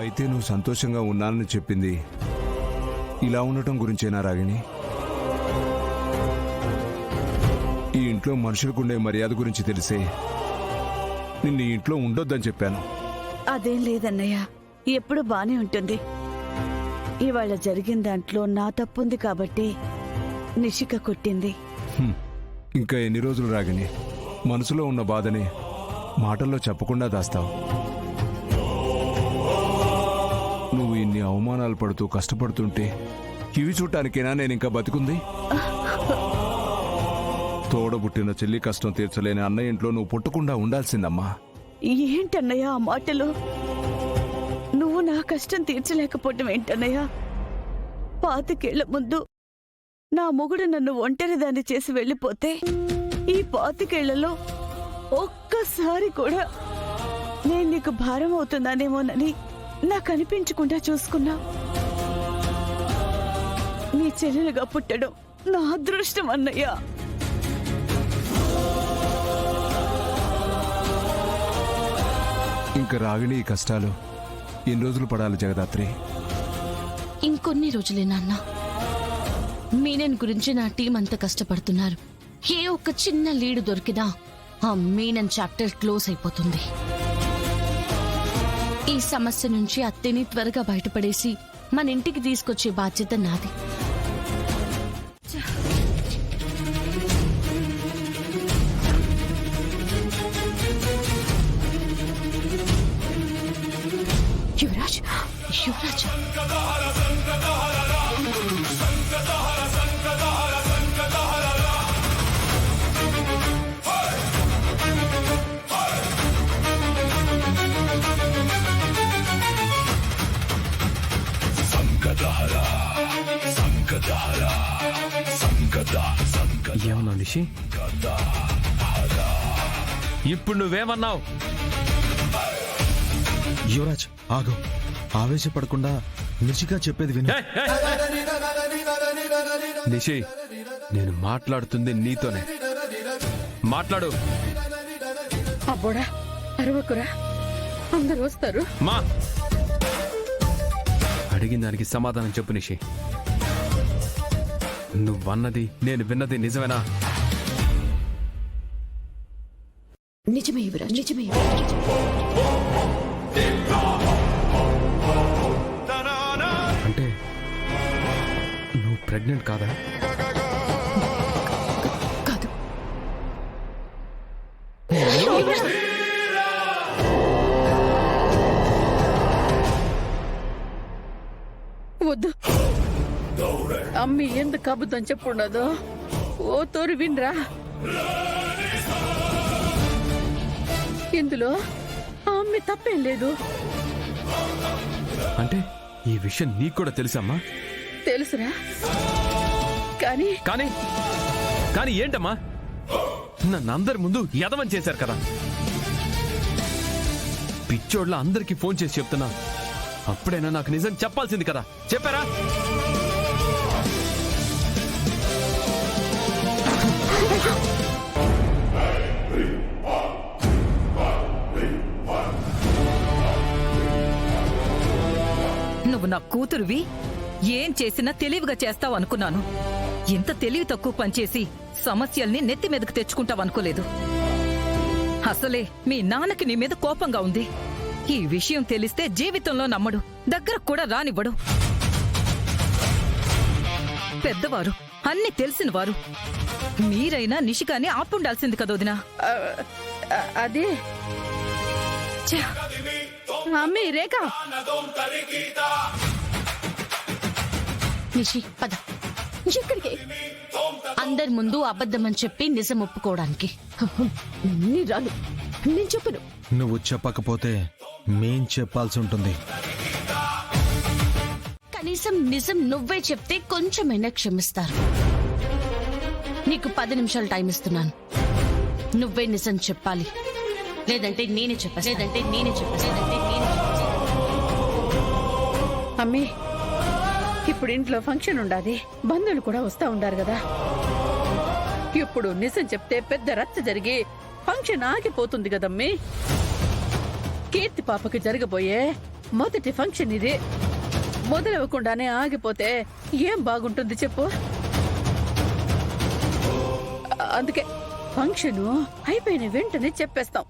అయితే నువ్వు సంతోషంగా ఉన్నానని చెప్పింది ఇలా ఉండటం గురించేనా రాగిణి? ఈ ఇంట్లో మనుషులకుండే మర్యాద గురించి తెలిసే నిన్ను ఈ ఇంట్లో ఉండొద్దని చెప్పాను. అదేం లేదన్నయ్య, ఎప్పుడు బానే ఉంటుంది. ఇవాళ జరిగిన దాంట్లో నా తప్పుంది కాబట్టి నిషిక కొట్టింది. ఇంకా ఎన్ని రోజులు రాగిణి మనసులో ఉన్న బాధని మాటల్లో చెప్పకుండా దాస్తావు? నువ్వు ఇన్ని అవమానాలు పడుతూ కష్టపడుతుంటే ఇవి చూడటానికేనా నేను ఇంకా బతికుంది? తోడబుట్టిన చెల్లి కష్టం తీర్చలేని అన్నయ్య ఇంట్లో నువ్వు పుట్టకుండా ఉండాల్సిందమ్మా. ఏంటన్నయ్య ఆ మాటలు? నువ్వు నా కష్టం తీర్చలేకపోవటం ఏంటన్నయ్య? 25 ఏళ్ల ముందు నా మొగుడు నన్ను ఒంటరిదాన్ని చేసి వెళ్ళిపోతే ఈ 25 ఏళ్లలో ఒక్కసారి కూడా నేను నీకు భారం అవుతున్నానేమోనని నాకు అనిపించకుండా చూసుకున్నా. నీ చెల్లెలుగా పుట్టడం నా అదృష్టం అన్నయ్య. ఇంకా రాగిణి ఈ కష్టాలు ఎన్ని రోజులు పడాలి జగదాత్రి? ఇంకొన్ని రోజులే నాన్న. మీనన్ గురించి నా టీం అంత కష్టపడుతున్నారు. ఏ ఒక్క చిన్న లీడ్ దొరికినా ఆ మీనన్ చాప్టర్ క్లోజ్ అయిపోతుంది. ఈ సమస్య నుంచి అత్తని త్వరగా బయటపడేసి మన ఇంటికి తీసుకొచ్చే బాధ్యత నాది. యువరాజ్, యువరాజ్ ఏమన్నా నిషి? ఇప్పుడు నువ్వేమన్నావు? యువరాజ్ ఆగు, ఆవేశపడకుండా నిషిగా చెప్పేది విను. నిషి, నేను మాట్లాడుతుంది నీతోనే. మాట్లాడు. అబ్బోడా, అరవకురా, అందరూ వస్తారు. మా అడిగిన దానికి సమాధానం చెప్పు నిషి. నువ్వన్నది నేను విన్నది నిజమేనా? నిజమే యువరాజ్, నిజమే. అంటే నువ్వు ప్రెగ్నెంట్ కాదా? కాదు. వద్దు, అమ్మి ఎందుకు అబద్ధం చెప్పుండదు. ఓ తోరు వినరా, ఇందులో అమ్మి తప్పేం లేదు. అంటే ఈ విషయం నీకు కూడా తెలుసమ్మా? తెలుసురా, కానీ కానీ కానీ ఏంటమ్మా? నన్ను అందరి ముందు యదమని చేశారు కదా. పిచ్చోడ్ల అందరికీ ఫోన్ చేసి చెప్తున్నా. అప్పుడైనా నాకు నిజం చెప్పాల్సింది కదా. చెప్పారా? నువ్వు నా కూతురువి, ఏం చేసినా తెలివిగా చేస్తావు అనుకున్నాను. ఇంత తెలివి తక్కువ పనిచేసి సమస్యల్ని నెత్తి మీదకు తెచ్చుకుంటావనుకోలేదు. అసలే మీ నాన్నకి నీ మీద కోపంగా ఉంది. ఈ విషయం తెలిస్తే జీవితంలో నమ్మడు, దగ్గరకు కూడా రానివ్వడు. పెద్దవారు, అన్ని తెలిసినవారు. మీరైనా నిషికాని ఆపుండాల్సింది కదోదినా. అదే అమ్మి రేఖ, నిషి పద. ఎక్కడికి? అందరి ముందు అబద్ధమని చెప్పి నిజం ఒప్పుకోవడానికి. నీ రాను, నేను చెప్పను. నువ్వు చెప్పకపోతే మేం చెప్పాల్సి ఉంటుంది. కనీసం నిజం నువ్వే చెప్తే కొంచెమైనా క్షమిస్తారు. నీకు 10 నిమిషాలు టైం ఇస్తున్నాను. నువ్వే నిజం చెప్పాలి, లేదంటే నేనే చెప్పేస్తా. అమ్మి, ఇప్పుడు ఇంట్లో ఫంక్షన్ ఉండాది, బంధువులు కూడా వస్తా ఉండారు కదా. ఇప్పుడు నిజం చెప్తే పెద్ద రచ్చ జరిగి ఫంక్షన్ ఆగిపోతుంది కదమ్మీ. కీర్తి పాపకి జరగబోయే మొదటి ఫంక్షన్ ఇది. మొదలవ్వకుండానే ఆగిపోతే ఏం బాగుంటుంది చెప్పు. అందుకే ఫంక్షను అయిపోయిన వెంటనే చెప్పేస్తాం.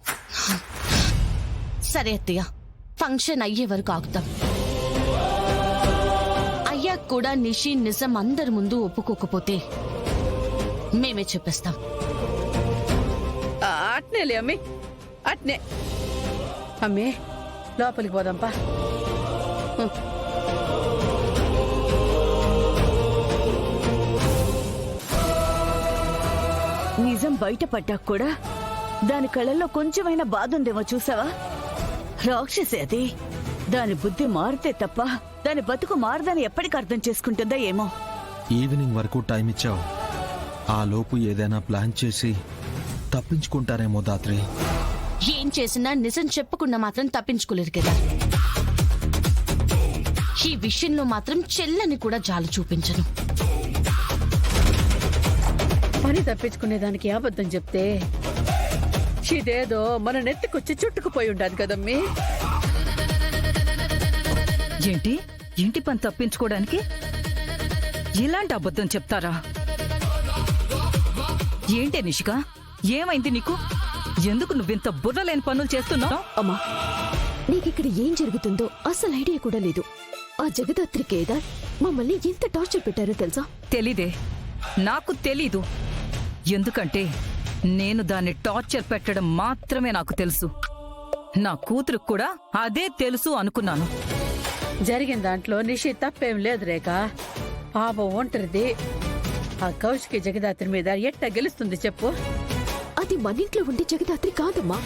సరే అత్తయ్య, ఫంక్షన్ అయ్యే వరకు ఆగుతాం. అయ్యాక కూడా నిషి నిజం అందరి ముందు ఒప్పుకోకపోతే మేమే చెప్పేస్తాం. అట్నేలే అమ్మి, అట్నే. అమ్మి లోపలికి పోదాంపా. నిజం బయటపడ్డాక కూడా దాని కళ్ళల్లో కొంచెమైనా బాధ ఉందేమో చూసావా? రాక్షసే అది. దాని బుద్ధి మారితే తప్ప దాని బతుకు మారదని ఎప్పటికి అర్థం చేసుకుంటుందో ఏమో. ఈవినింగ్ వరకు టైం ఇచ్చావు. ఆ లోపు ఏదైనా ప్లాన్ చేసి తప్పించుకుంటారేమో దాత్రి. ఏం చేసినా నిజం చెప్పకుండా మాత్రం తప్పించుకోలేరు కదా. ఈ విషయంలో మాత్రం చెల్లని కూడా జాలు చూపించను. పని తప్పించుకునే దానికి అబద్ధం చెప్తే ఇదేదో మన నెత్తికొచ్చి చుట్టుకుపోయి ఉండాలి కదమ్మీ. ఏంటి ఇంటి పని తప్పించుకోవడానికి ఇలాంటి అబద్ధం చెప్తారా? ఏంటి నిషిక, ఏమైంది నీకు? ఎందుకు నువ్వింత బుర్రలేని పనులు చేస్తున్నావు? అమ్మా, నీకిక్కడ ఏం జరుగుతుందో అసలు ఐడియా కూడా లేదు. ఆ జగదాత్రి కేదార్ మమ్మల్ని ఎంత టార్చర్ పెట్టారో తెలుసా? తెలీదే, నాకు తెలీదు. ఎందుకంటే నేను దాన్ని టార్చర్ పెట్టడం మాత్రమే నాకు తెలుసు. నా కూతురుకు కూడా అదే తెలుసు అనుకున్నాను. జరిగిన దాంట్లో నిషి తప్పేం లేదు రేఖ. పాపం ఒంటరిది. ఆ కౌశికి జగదాత్రి మీద ఎట్టా గెలుస్తుంది చెప్పు. అది మన ఇంట్లో ఉండే జగదాత్రి కాదమ్మా.